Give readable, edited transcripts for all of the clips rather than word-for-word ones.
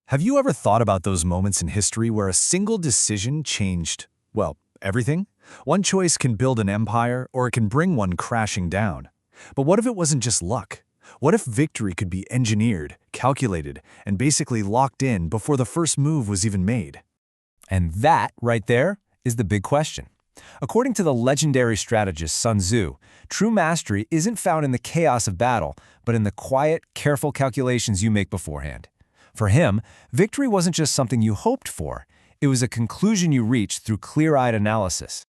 Have you ever thought about those moments in history where a single decision changed, well, everything? One choice can build an empire, or it can bring one crashing down. But what if it wasn't just luck? What if victory could be engineered, calculated, and basically locked in before the first move was even made? And that, right there, is the big question. According to the legendary strategist Sun Tzu, true mastery isn't found in the chaos of battle, but in the quiet, careful calculations you make beforehand. For him, victory wasn't just something you hoped for, it was a conclusion you reached through clear-eyed analysis.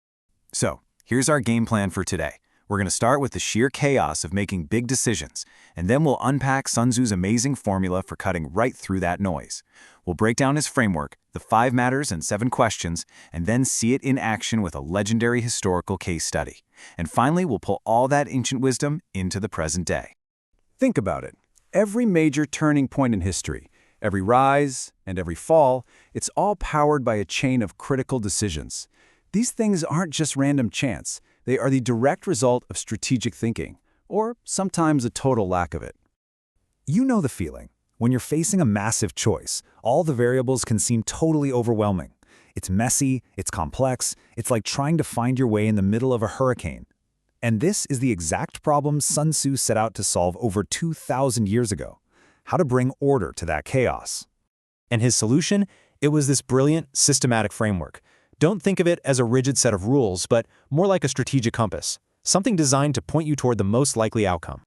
So, here's our game plan for today. We're going to start with the sheer chaos of making big decisions, and then we'll unpack Sun Tzu's amazing formula for cutting right through that noise. We'll break down his framework, the 5 matters and 7 questions, and then see it in action with a legendary historical case study. And finally, we'll pull all that ancient wisdom into the present day. Think about it. Every major turning point in history, every rise and every fall, it's all powered by a chain of critical decisions. These things aren't just random chance. They are the direct result of strategic thinking, or sometimes a total lack of it. You know the feeling. When you're facing a massive choice, all the variables can seem totally overwhelming. It's messy, it's complex, it's like trying to find your way in the middle of a hurricane. And this is the exact problem Sun Tzu set out to solve over 2,000 years ago. How to bring order to that chaos. And his solution? It was this brilliant, systematic framework. Don't think of it as a rigid set of rules, but more like a strategic compass, something designed to point you toward the most likely outcome.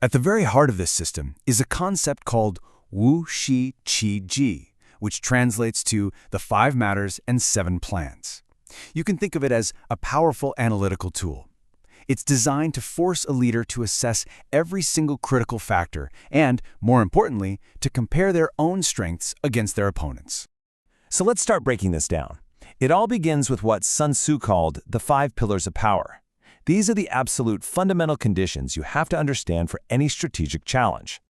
At the very heart of this system is a concept called Wu Shi Qi Ji, which translates to the 5 matters and 7 plans. You can think of it as a powerful analytical tool. It's designed to force a leader to assess every single critical factor and, more importantly, to compare their own strengths against their opponents. So let's start breaking this down. It all begins with what Sun Tzu called the 5 pillars of power. These are the absolute fundamental conditions you have to understand for any strategic challenge.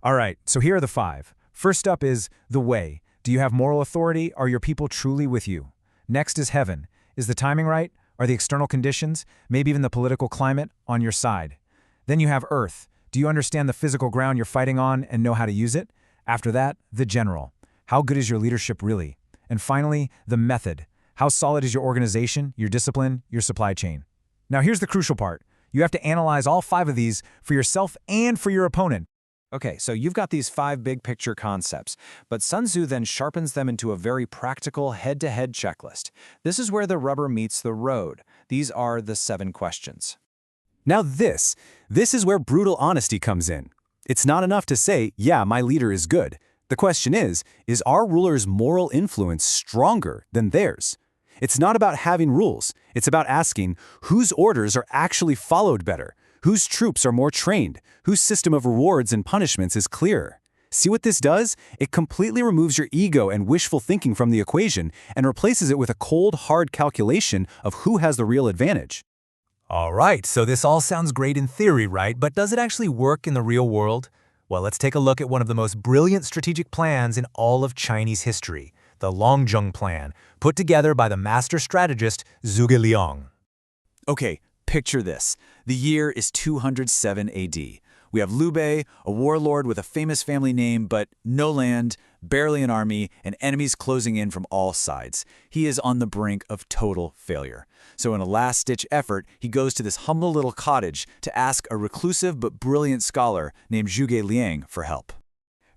All right, so here are the 5. First up is the way. Do you have moral authority? Are your people truly with you? Next is heaven. Is the timing right? Are the external conditions, maybe even the political climate, on your side? Then you have earth. Do you understand the physical ground you're fighting on and know how to use it? After that, the general. How good is your leadership really? And finally, the method. How solid is your organization, your discipline, your supply chain? Now here's the crucial part. You have to analyze all 5 of these for yourself and for your opponent. Okay, so you've got these 5 big picture concepts, but Sun Tzu then sharpens them into a very practical head-to-head checklist. This is where the rubber meets the road. These are the 7 questions. Now this is where brutal honesty comes in. It's not enough to say, yeah, my leader is good. The question is our ruler's moral influence stronger than theirs? It's not about having rules. It's about asking whose orders are actually followed better, whose troops are more trained, whose system of rewards and punishments is clearer. See what this does? It completely removes your ego and wishful thinking from the equation and replaces it with a cold, hard calculation of who has the real advantage. All right, so this all sounds great in theory, right? But does it actually work in the real world? Well, let's take a look at one of the most brilliant strategic plans in all of Chinese history, the Longzhong Plan, put together by the master strategist Zhuge Liang. Okay, picture this. The year is 207 AD. We have Liu Bei, a warlord with a famous family name, but no land, barely an army, and enemies closing in from all sides. He is on the brink of total failure. So in a last-ditch effort, he goes to this humble little cottage to ask a reclusive but brilliant scholar named Zhuge Liang for help.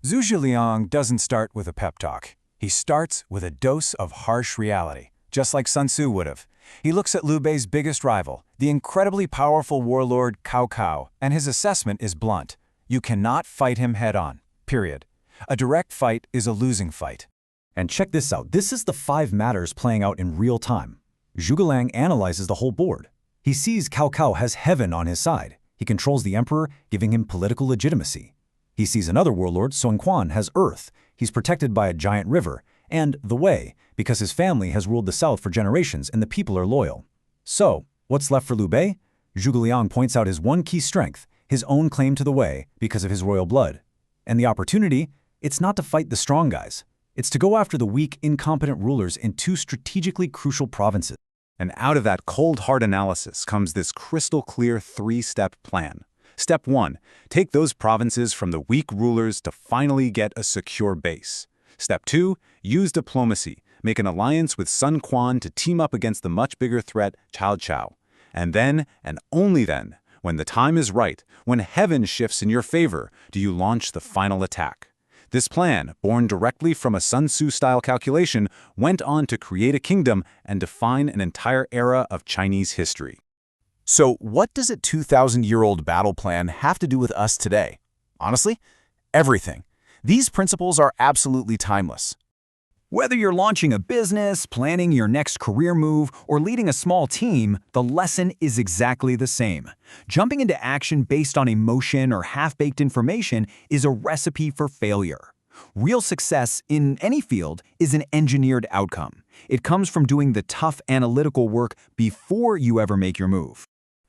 Zhuge Liang doesn't start with a pep talk. He starts with a dose of harsh reality, just like Sun Tzu would have. He looks at Liu Bei's biggest rival, the incredibly powerful warlord Cao Cao, and his assessment is blunt. You cannot fight him head-on, period. A direct fight is a losing fight. And check this out. This is the 5 matters playing out in real time. Zhuge Liang analyzes the whole board. He sees Cao Cao has heaven on his side. He controls the emperor, giving him political legitimacy. He sees another warlord, Sun Quan, has earth. He's protected by a giant river, and the way, because his family has ruled the south for generations and the people are loyal. So, what's left for Liu Bei? Zhuge Liang points out his one key strength, his own claim to the way because of his royal blood. And the opportunity? It's not to fight the strong guys. It's to go after the weak, incompetent rulers in 2 strategically crucial provinces. And out of that cold, hard analysis comes this crystal-clear 3-step plan. Step 1. Take those provinces from the weak rulers to finally get a secure base. Step 2, use diplomacy. Make an alliance with Sun Quan to team up against the much bigger threat, Cao Cao. And then, and only then, when the time is right, when heaven shifts in your favor, do you launch the final attack. This plan, born directly from a Sun Tzu-style calculation, went on to create a kingdom and define an entire era of Chinese history. So what does a 2,000-year-old battle plan have to do with us today? Honestly, everything. These principles are absolutely timeless. Whether you're launching a business, planning your next career move, or leading a small team, the lesson is exactly the same. Jumping into action based on emotion or half-baked information is a recipe for failure. Real success in any field is an engineered outcome. It comes from doing the tough analytical work before you ever make your move.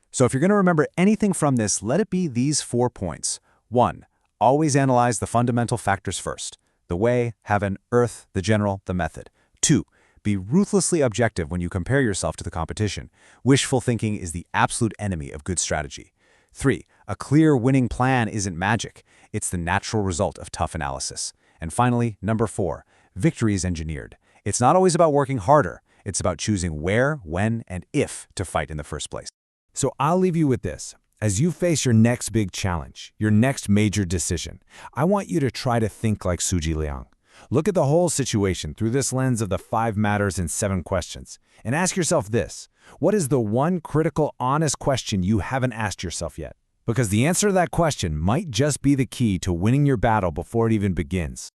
So if you're going to remember anything from this, let it be these 4 points. 1. Always analyze the fundamental factors first. The way, heaven, earth, the general, the method. 2. Be ruthlessly objective when you compare yourself to the competition. Wishful thinking is the absolute enemy of good strategy. 3. A clear winning plan isn't magic. It's the natural result of tough analysis. And finally, number 4. Victory is engineered. It's not always about working harder. It's about choosing where, when, and if to fight in the first place. So I'll leave you with this. As you face your next big challenge, your next major decision, I want you to try to think like Zhuge Liang. Look at the whole situation through this lens of the 5 matters and 7 questions. And ask yourself this: what is the one critical, honest question you haven't asked yourself yet? Because the answer to that question might just be the key to winning your battle before it even begins.